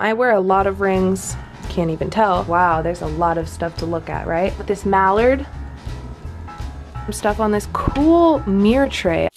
I wear a lot of rings, can't even tell. Wow, there's a lot of stuff to look at, right? With this mallard, stuff on this cool mirror tray.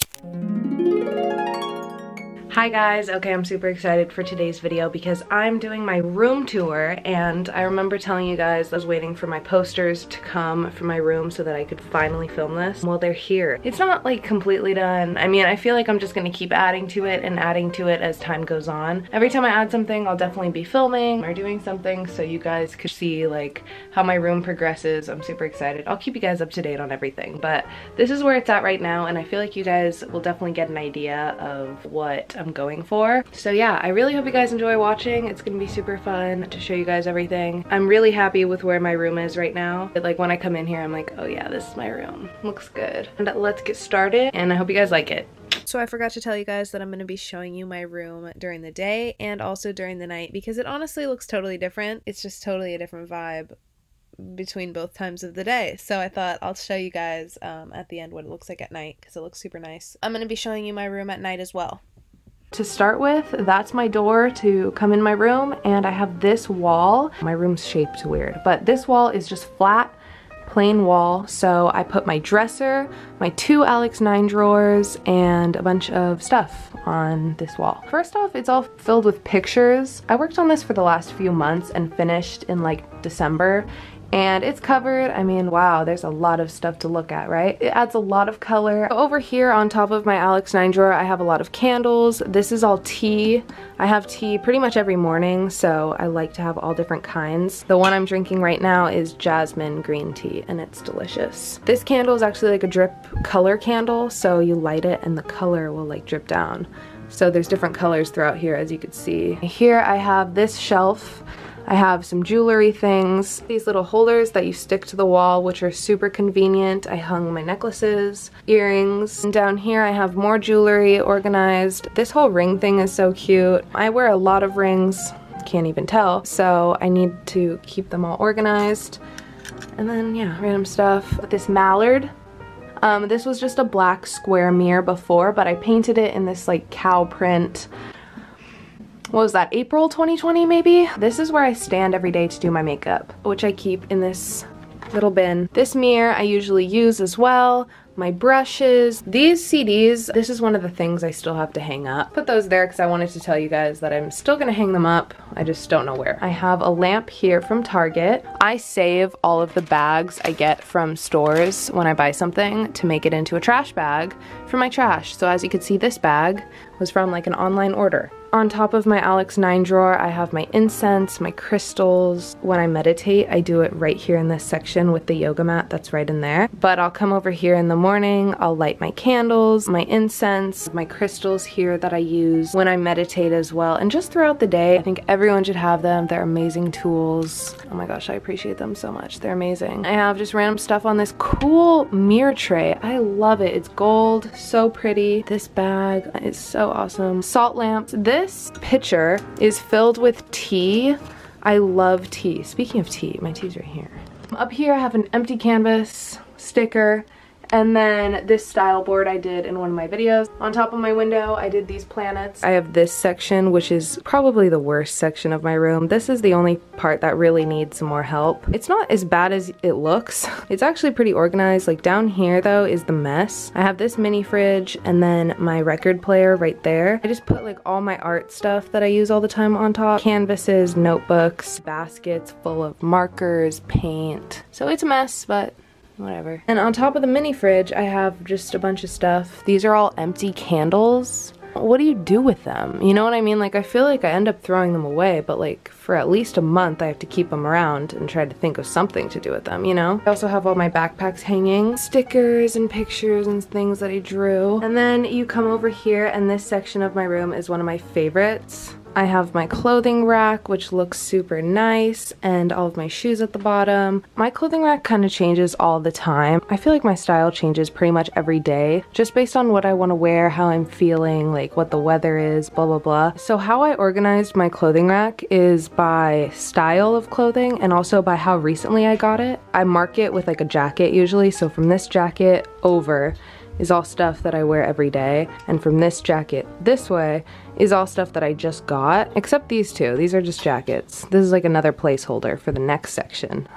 Hi guys, okay, I'm super excited for today's video because I'm doing my room tour, and I remember telling you guys I was waiting for my posters to come from my room so that I could finally film this. Well, they're here. It's not like completely done. I mean, I feel like I'm just gonna keep adding to it and adding to it as time goes on. Every time I add something, I'll definitely be filming or doing something so you guys could see like how my room progresses. I'm super excited. I'll keep you guys up to date on everything, but this is where it's at right now, and I feel like you guys will definitely get an idea of what I'm going for. So yeah, I really hope you guys enjoy watching. It's gonna be super fun to show you guys everything. I'm really happy with where my room is right now. Like when I come in here, I'm like, oh yeah, this is my room. Looks good. And let's get started, and I hope you guys like it. So I forgot to tell you guys that I'm going to be showing you my room during the day and also during the night because it honestly looks totally different. It's just totally a different vibe between both times of the day. So I thought I'll show you guys at the end what it looks like at night because it looks super nice. I'm going to be showing you my room at night as well. To start with, that's my door to come in my room, and I have this wall. My room's shaped weird, but this wall is just flat, plain wall. So I put my dresser, my 2 Alex 9 drawers, and a bunch of stuff on this wall. First off, it's all filled with pictures. I worked on this for the last few months and finished in like December. And it's covered. I mean, wow, there's a lot of stuff to look at, right? It adds a lot of color. Over here on top of my Alex 9 drawer, I have a lot of candles. This is all tea. I have tea pretty much every morning, so I like to have all different kinds. The one I'm drinking right now is jasmine green tea, and it's delicious. This candle is actually like a drip color candle, so you light it and the color will like drip down. So there's different colors throughout here, as you can see. Here I have this shelf. I have some jewelry things, these little holders that you stick to the wall, which are super convenient. I hung my necklaces, earrings, and down here I have more jewelry organized. This whole ring thing is so cute. I wear a lot of rings, can't even tell, so I need to keep them all organized. And then yeah, random stuff. This mallard. This was just a black square mirror before, but I painted it in this like cow print. What was that, April 2020 maybe? This is where I stand every day to do my makeup, which I keep in this little bin. This mirror I usually use as well. My brushes. These CDs, this is one of the things I still have to hang up. Put those there because I wanted to tell you guys that I'm still gonna hang them up. I just don't know where. I have a lamp here from Target. I save all of the bags I get from stores when I buy something to make it into a trash bag for my trash. So as you can see, this bag was from like an online order. On top of my Alex 9 drawer, I have my incense, my crystals. When I meditate, I do it right here in this section with the yoga mat that's right in there. But I'll come over here in the morning, I'll light my candles, my incense, my crystals here that I use when I meditate as well. And just throughout the day, I think everyone should have them. They're amazing tools. Oh my gosh, I appreciate them so much. They're amazing. I have just random stuff on this cool mirror tray. I love it. It's gold, so pretty. This bag is so awesome. Salt lamps. This pitcher is filled with tea. I love tea. Speaking of tea, my tea's right here. Up here I have an empty canvas, sticker, and then this style board I did in one of my videos. On top of my window, I did these planets. I have this section, which is probably the worst section of my room. This is the only part that really needs some more help. It's not as bad as it looks. It's actually pretty organized. Like down here though is the mess. I have this mini fridge and then my record player right there. I just put like all my art stuff that I use all the time on top. Canvases, notebooks, baskets full of markers, paint. So it's a mess, but whatever. And on top of the mini fridge, I have just a bunch of stuff. These are all empty candles. What do you do with them? You know what I mean? Like, I feel like I end up throwing them away, but like for at least a month, I have to keep them around and try to think of something to do with them, you know? I also have all my backpacks hanging, stickers and pictures and things that I drew. And then you come over here, and this section of my room is one of my favorites. I have my clothing rack, which looks super nice, and all of my shoes at the bottom. My clothing rack kind of changes all the time. I feel like my style changes pretty much every day, just based on what I want to wear, how I'm feeling, like what the weather is, blah blah blah. So how I organized my clothing rack is by style of clothing and also by how recently I got it. I mark it with like a jacket usually, so from this jacket over is all stuff that I wear every day, and from this jacket this way is all stuff that I just got, except these two. These are just jackets. This is like another placeholder for the next section.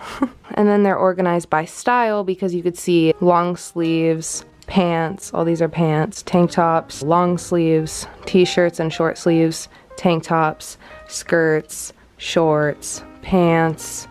And then they're organized by style because you could see long sleeves, pants, all these are pants, tank tops, long sleeves, t-shirts and short sleeves, tank tops, skirts, shorts, pants,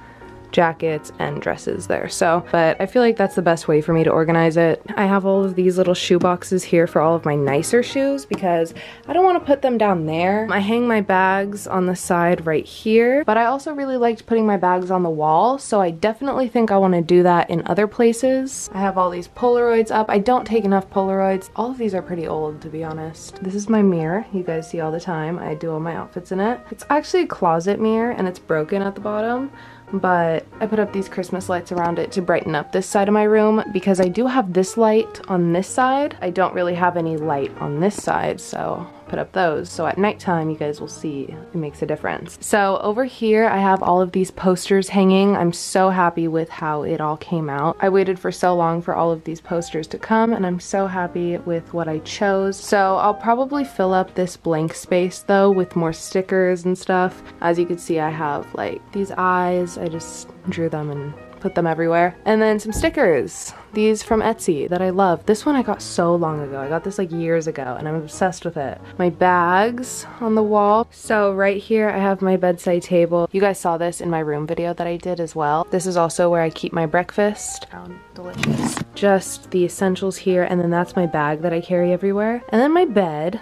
jackets, and dresses there. So, but I feel like that's the best way for me to organize it. I have all of these little shoe boxes here for all of my nicer shoes because I don't want to put them down there. I hang my bags on the side right here, but I also really liked putting my bags on the wall, so I definitely think I want to do that in other places. I have all these Polaroids up. I don't take enough Polaroids. All of these are pretty old, to be honest. This is my mirror you guys see all the time. I do all my outfits in it. It's actually a closet mirror and it's broken at the bottom, but I put up these Christmas lights around it to brighten up this side of my room because I do have this light on this side. I don't really have any light on this side, so put up those. So at nighttime, you guys will see it makes a difference. So over here, I have all of these posters hanging. I'm so happy with how it all came out. I waited for so long for all of these posters to come, and I'm so happy with what I chose. So I'll probably fill up this blank space though with more stickers and stuff. As you can see, I have like these eyes. I just drew them and put them everywhere. And then some stickers. These from Etsy that I love. This one I got so long ago. I got this like years ago and I'm obsessed with it. My bags on the wall. So right here I have my bedside table. You guys saw this in my room video that I did as well. This is also where I keep my breakfast. Delicious. Just the essentials here, and then that's my bag that I carry everywhere. And then my bed,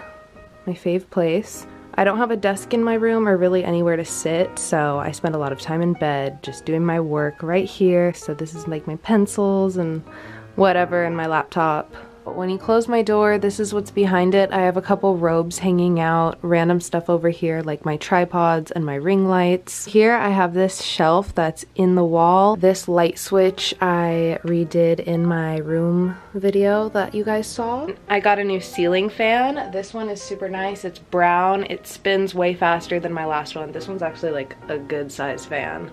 my fave place. I don't have a desk in my room or really anywhere to sit, so I spend a lot of time in bed just doing my work right here. So this is like my pencils and whatever, and my laptop. But when you close my door, this is what's behind it. I have a couple robes hanging out, random stuff over here like my tripods and my ring lights. Here I have this shelf that's in the wall. This light switch I redid in my room video that you guys saw. I got a new ceiling fan. This one is super nice. It's brown. It spins way faster than my last one. This one's actually like a good size fan.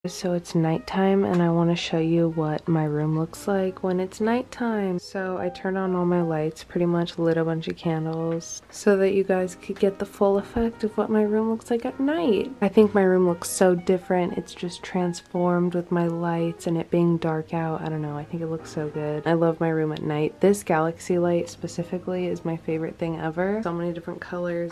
So it's nighttime and I want to show you what my room looks like when it's nighttime. So I turned on all my lights, pretty much lit a bunch of candles so that you guys could get the full effect of what my room looks like at night. I think my room looks so different. It's just transformed with my lights and it being dark out. I don't know, I think it looks so good. I love my room at night. This galaxy light specifically is my favorite thing ever. So many different colors.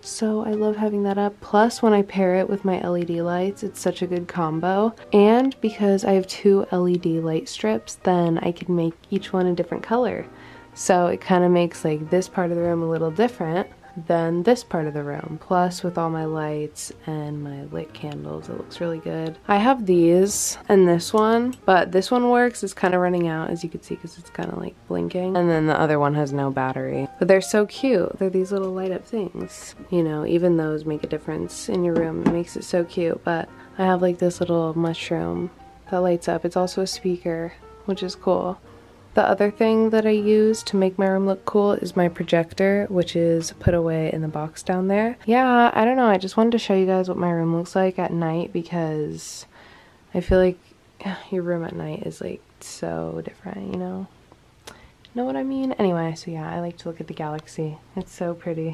So I love having that up. Plus when I pair it with my LED lights, it's such a good combo. And because I have two LED light strips, then I can make each one a different color. So it kind of makes like this part of the room a little different than this part of the room. Plus with all my lights and my lit candles, it looks really good. I have these and this one, but this one works. It's kind of running out, as you can see, because it's kind of like blinking. And then the other one has no battery. But they're so cute. They're these little light up things. You know, even those make a difference in your room. It makes it so cute. But I have like this little mushroom that lights up. It's also a speaker, which is cool. The other thing that I use to make my room look cool is my projector, which is put away in the box down there. Yeah, I don't know, I just wanted to show you guys what my room looks like at night because I feel like your room at night is like so different, you know? Know what I mean? Anyway, so yeah, I like to look at the galaxy. It's so pretty.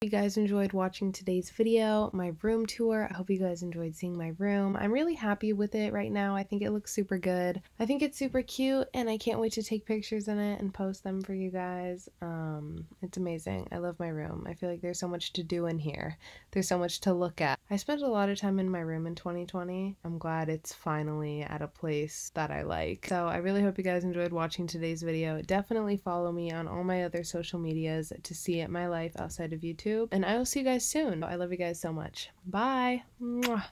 You guys enjoyed watching today's video, my room tour. I hope you guys enjoyed seeing my room. I'm really happy with it right now. I think it looks super good. I think it's super cute and I can't wait to take pictures in it and post them for you guys. It's amazing. I love my room. I feel like there's so much to do in here. There's so much to look at. I spent a lot of time in my room in 2020. I'm glad it's finally at a place that I like. So I really hope you guys enjoyed watching today's video. Definitely follow me on all my other social medias to see my life outside of YouTube. And I will see you guys soon. I love you guys so much. Bye. Mwah.